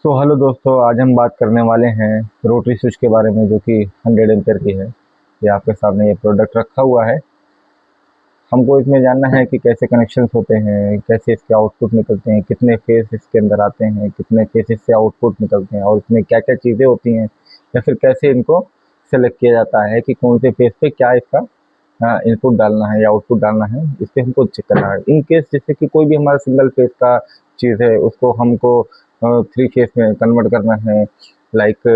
तो हेलो दोस्तों, आज हम बात करने वाले हैं रोटरी स्विच के बारे में, जो कि 100 एम्पेयर की है। ये आपके सामने ये प्रोडक्ट रखा हुआ है। हमको इसमें जानना है कि कैसे कनेक्शंस होते हैं, कैसे इसके आउटपुट निकलते हैं, कितने फेस इसके अंदर आते हैं, कितने फेस इससे आउटपुट निकलते हैं, और इसमें क्या क्या चीज़ें होती हैं, या फिर कैसे इनको सेलेक्ट किया जाता है कि कौन से फेस पे क्या इसका इनपुट डालना है या आउटपुट डालना है। इस पर हमको चेक करना है। इन केस जैसे कि कोई भी हमारा सिंगल फेस का चीज़ है, उसको हमको 3 फेस में कन्वर्ट करना है। लाइक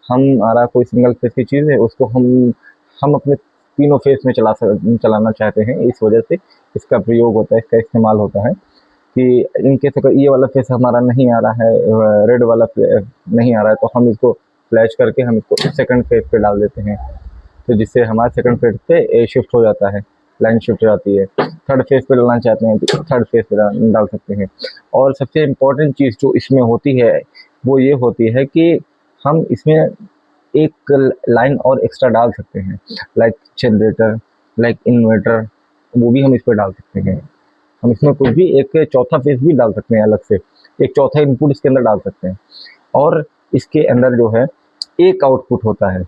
हमारा कोई सिंगल फेस की चीज़ है, उसको हम अपने तीनों फेस में चलाना चाहते हैं। इस वजह से इसका प्रयोग होता है, इसका इस्तेमाल होता है कि इन केस अगर ये वाला फेस हमारा नहीं आ रहा है, रेड वाला नहीं आ रहा है, तो हम इसको फ्लैश करके हम इसको सेकंड फेस पे डाल देते हैं। तो जिससे हमारे सेकंड फेस पे शिफ्ट हो जाता है, लाइन शिफ्ट हो जाती है। थर्ड फेस पे डालना चाहते हैं तो थर्ड फेस पे डाल सकते हैं। और सबसे इम्पोर्टेंट चीज़ जो इसमें होती है वो ये होती है कि हम इसमें एक लाइन और एक्स्ट्रा डाल सकते हैं। लाइक जनरेटर, लाइक इन्वर्टर, वो भी हम इस पर डाल सकते हैं। हम इसमें कुछ भी एक चौथा फेस भी डाल सकते हैं, अलग से एक चौथा इनपुट इसके अंदर डाल सकते हैं। और इसके अंदर जो है एक आउटपुट होता है,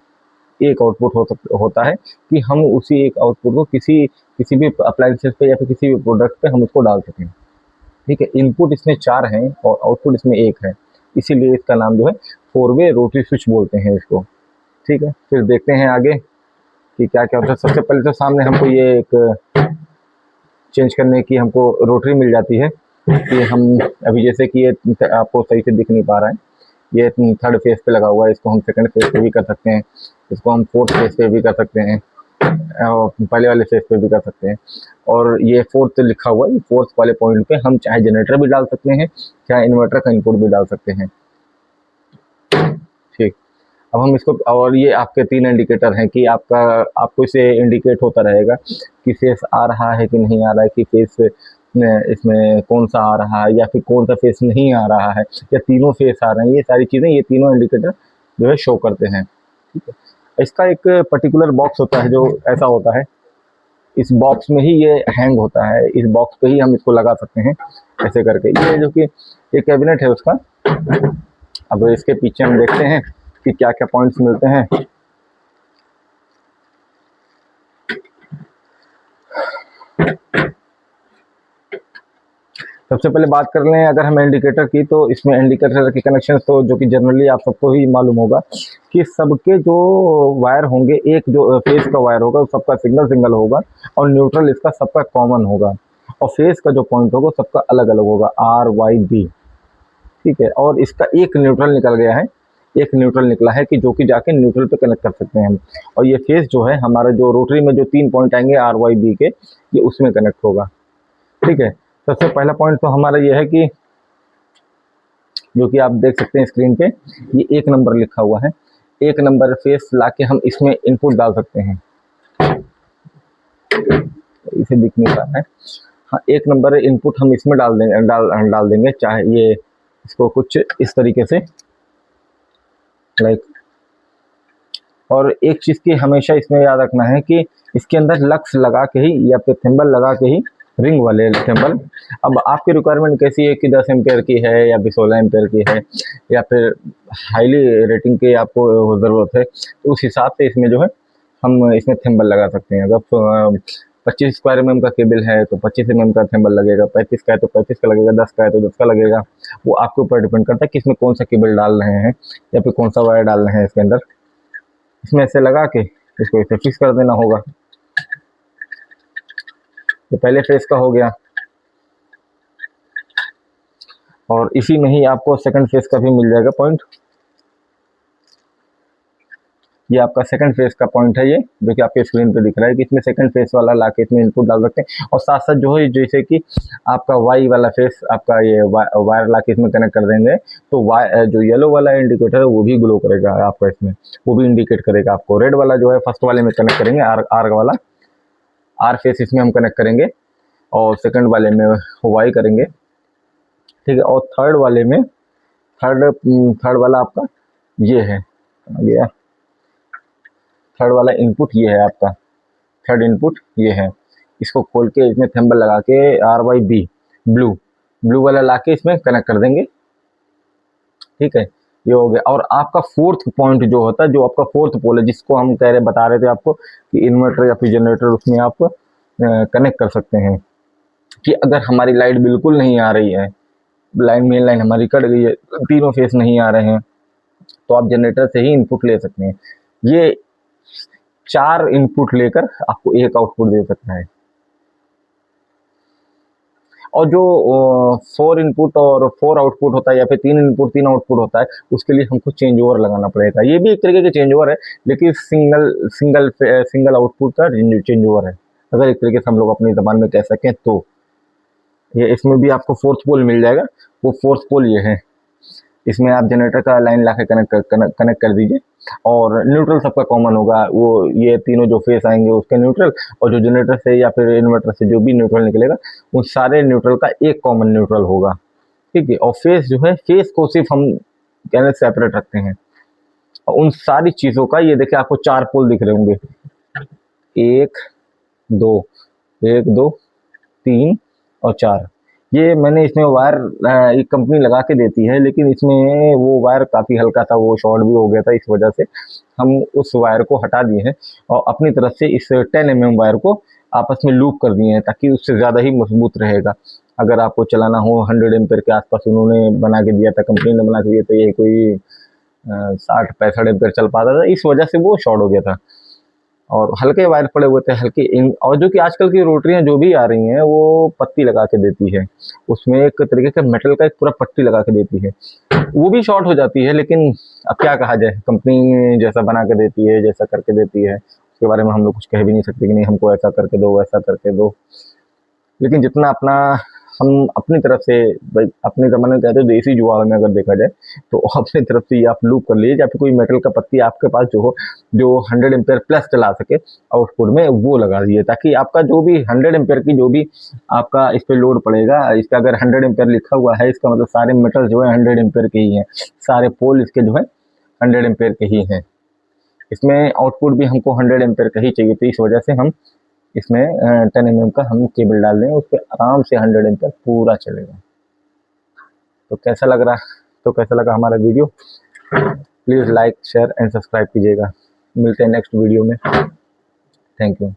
एक आउटपुट होता है कि हम उसी एक आउटपुट को किसी किसी भी अप्लायंसेस पे या फिर किसी भी प्रोडक्ट पे हम उसको डाल सकें। ठीक है, इनपुट इसमें 4 हैं और आउटपुट इसमें 1 है, इसीलिए इसका नाम जो है 4 वे रोटरी स्विच बोलते हैं इसको। ठीक है, फिर देखते हैं आगे कि क्या क्या होता है। सबसे पहले तो सामने हमको ये एक चेंज करने की हमको रोटरी मिल जाती है कि हम अभी जैसे कि ये आपको सही से दिख नहीं पा रहा है, ये थर्ड फेस पे लगा हुआ है, इसको हम सेकंड फेस पे भी कर सकते हैं, इसको हम फोर्थ फेस पे भी कर सकते हैं, पहले वाले फेस पे भी कर सकते हैं। और ये फोर्थ लिखा हुआ है, फोर्थ वाले पॉइंट पे हम चाहे जनरेटर भी डाल सकते हैं, चाहे इन्वर्टर का इनपुट भी डाल सकते हैं। ठीक, अब हम इसको, और ये आपके 3 इंडिकेटर हैं कि आपको इसे इंडिकेट होता रहेगा कि फेस आ रहा है कि नहीं आ रहा है, कि फेस इसमें कौन सा आ रहा है या फिर कौन सा फेस नहीं आ रहा है, या तीनों फेस आ रहे हैं। ये सारी चीज़ें, ये तीनों इंडिकेटर जो है शो करते हैं। ठीक है, इसका एक पर्टिकुलर बॉक्स होता है जो ऐसा होता है, इस बॉक्स में ही ये हैंग होता है, इस बॉक्स पे ही हम इसको लगा सकते हैं ऐसे करके। ये जो कि ये कैबिनेट है उसका। अब इसके पीछे हम देखते हैं कि क्या क्या पॉइंट्स मिलते हैं। सबसे पहले बात कर लें अगर हम इंडिकेटर की, तो इसमें इंडिकेटर के कनेक्शन तो जो कि जनरली आप सबको ही मालूम होगा कि सबके जो वायर होंगे, एक जो फेस का वायर होगा सबका सिंगल सिंगल होगा, और न्यूट्रल इसका सबका कॉमन होगा, और फेस का जो पॉइंट होगा सबका अलग अलग होगा, RYB। ठीक है, और इसका एक न्यूट्रल निकल गया है, एक न्यूट्रल निकला है कि जो कि जाके न्यूट्रल पे कनेक्ट कर सकते हैं हम। और ये फेस जो है हमारा, जो रोटरी में जो 3 पॉइंट आएंगे RYB के, ये उसमें कनेक्ट होगा। ठीक है, सबसे पहला पॉइंट तो हमारा ये है कि जो कि आप देख सकते हैं स्क्रीन पे, ये 1 नंबर लिखा हुआ है। 1 नंबर फेस लाके हम इसमें इनपुट डाल सकते हैं। इसे दिख नहीं रहा है, हाँ, 1 नंबर इनपुट हम इसमें डाल देंगे, चाहे ये इसको कुछ इस तरीके से, लाइक। और एक चीज़ की हमेशा इसमें याद रखना है कि इसके अंदर लक्स लगा के ही या फिर थिम्बल लगा के ही, रिंग वाले थिम्बल। अब आपकी रिक्वायरमेंट कैसी है कि 10 एम्पेयर की है या फिर 16 एम्पेयर की है, या फिर हाईली रेटिंग की आपको ज़रूरत है, तो उस हिसाब से इसमें जो है हम इसमें थिम्बल लगा सकते हैं। अगर 25 स्क्वायर एम का केबल है तो 25 एम का थिम्बल लगेगा, 35 का है तो 35 का लगेगा, 10 का है तो 10 का लगेगा। वो आपके ऊपर डिपेंड करता है कि इसमें कौन सा केबल डाल रहे हैं या फिर कौन सा वायर डाल रहे हैं इसके अंदर। इसमें ऐसे लगा के इसको इसे फिक्स कर देना होगा। ये पहले फेस का हो गया, और इसी में ही आपको सेकंड फेस का भी मिल जाएगा पॉइंट। ये आपका सेकंड फेस का पॉइंट है, ये जो कि आपके स्क्रीन पे दिख रहा है कि इसमें सेकंड फेस वाला लाके इसमें इनपुट डाल सकते हैं। और साथ साथ जो है, जैसे कि आपका वाई वाला फेस, आपका ये वायर लाके इसमें कनेक्ट कर देंगे, तो वाई जो येलो वाला इंडिकेटर है वो भी ग्लो करेगा आपका इसमें, वो भी इंडिकेट करेगा आपको। रेड वाला जो है फर्स्ट वाले में कनेक्ट करेंगे, आर वाला, आर फेस इसमें हम कनेक्ट करेंगे, और सेकंड वाले में वाई करेंगे। ठीक है, और थर्ड वाले में, थर्ड वाला आपका ये है, आ गया थर्ड वाला इनपुट, ये है आपका थर्ड इनपुट, ये है। इसको खोल के इसमें थंबल लगा के RYB ब्लू वाला लाके इसमें कनेक्ट कर देंगे। ठीक है, ये हो गया। और आपका फोर्थ पॉइंट जो होता है, जो आपका फोर्थ पोल है, जिसको हम बता रहे थे आपको कि इन्वर्टर या फिर जनरेटर उसमें आप कनेक्ट कर सकते हैं कि अगर हमारी लाइट बिल्कुल नहीं आ रही है, मेन लाइन हमारी कट गई है, तीनों फेस नहीं आ रहे हैं, तो आप जनरेटर से ही इनपुट ले सकते हैं। ये 4 इनपुट लेकर आपको एक आउटपुट दे सकता है। और जो 4 इनपुट और 4 आउटपुट होता है या फिर 3 इनपुट 3 आउटपुट होता है, उसके लिए हमको चेंज ओवर लगाना पड़ेगा। ये भी एक तरीके के चेंज ओवर है, लेकिन सिंगल आउटपुट का चेंज ओवर है, अगर एक तरीके से हम लोग अपनी जबान में कह सकें तो। ये इसमें भी आपको फोर्थ पोल मिल जाएगा, वो फोर्थ पोल ये है। इसमें आप जनरेटर का लाइन ला के कनेक्ट कर दीजिए, और न्यूट्रल सबका कॉमन होगा, वो ये तीनों जो फेस आएंगे उसके न्यूट्रल, और जो जनरेटर से या फिर इन्वर्टर से जो भी न्यूट्रल निकलेगा उन सारे न्यूट्रल का एक कॉमन न्यूट्रल होगा, ठीक है। और फेस जो है, फेस को सिर्फ हम कहने सेपरेट रखते हैं। और उन सारी चीज़ों का ये देखिए आपको 4 पोल दिख रहे होंगे, 1 2 1 2 3 और 4। ये मैंने इसमें वायर एक कंपनी लगा के देती है, लेकिन इसमें वो वायर काफ़ी हल्का था, वो शॉर्ट भी हो गया था, इस वजह से हम उस वायर को हटा दिए हैं और अपनी तरफ से इस 10 mm वायर को आपस में लूप कर दिए हैं, ताकि उससे ज़्यादा ही मजबूत रहेगा। अगर आपको चलाना हो 100 एम्पेयर के आसपास, उन्होंने बना के दिया था, कंपनी ने बना के दिया था, ये कोई 60-65 एम्पेयर चल पाता था, इस वजह से वो शॉर्ट हो गया था। और हल्के वायर पड़े हुए थे, और जो कि आजकल की रोटरियाँ जो भी आ रही हैं वो पत्ती लगा के देती है, उसमें एक तरीके से मेटल का एक पूरा पट्टी लगा के देती है, वो भी शॉर्ट हो जाती है। लेकिन अब क्या कहा जाए, कंपनी जैसा बना के देती है, जैसा करके देती है, उसके बारे में हम लोग कुछ कह भी नहीं सकते कि नहीं हमको ऐसा करके दो, वैसा करके दो। लेकिन जितना अपना हम अपनी तरफ से, भाई अपने ज़माने में कहते हैं देसी जुगाड़ में अगर देखा जाए, तो अपनी तरफ से ये आप लूप कर लीजिए, या फिर कोई मेटल का पत्ती आपके पास जो हो, जो 100 एम्पेयर प्लस चला सके आउटपुट में, वो लगा दीजिए, ताकि आपका जो भी 100 एम्पेयर की जो भी आपका इस पर लोड पड़ेगा, इस पर अगर 100 एम्पेयर लिखा हुआ है, इसका मतलब सारे मेटल जो है 100 एम्पेयर के ही हैं, सारे पोल इसके जो है 100 एम्पेयर के ही हैं। इसमें आउटपुट भी हमको 100 एम्पेयर का ही चाहिए, तो इस वजह से हम इसमें 10 mm का हम केबल डाल दें, उस पर आराम से 100 एम्पेयर पूरा चलेगा। तो कैसा लग रहा, तो कैसा लगा हमारा video, please like share and subscribe कीजिएगा। मिलते हैं नेक्स्ट वीडियो में। Thank you.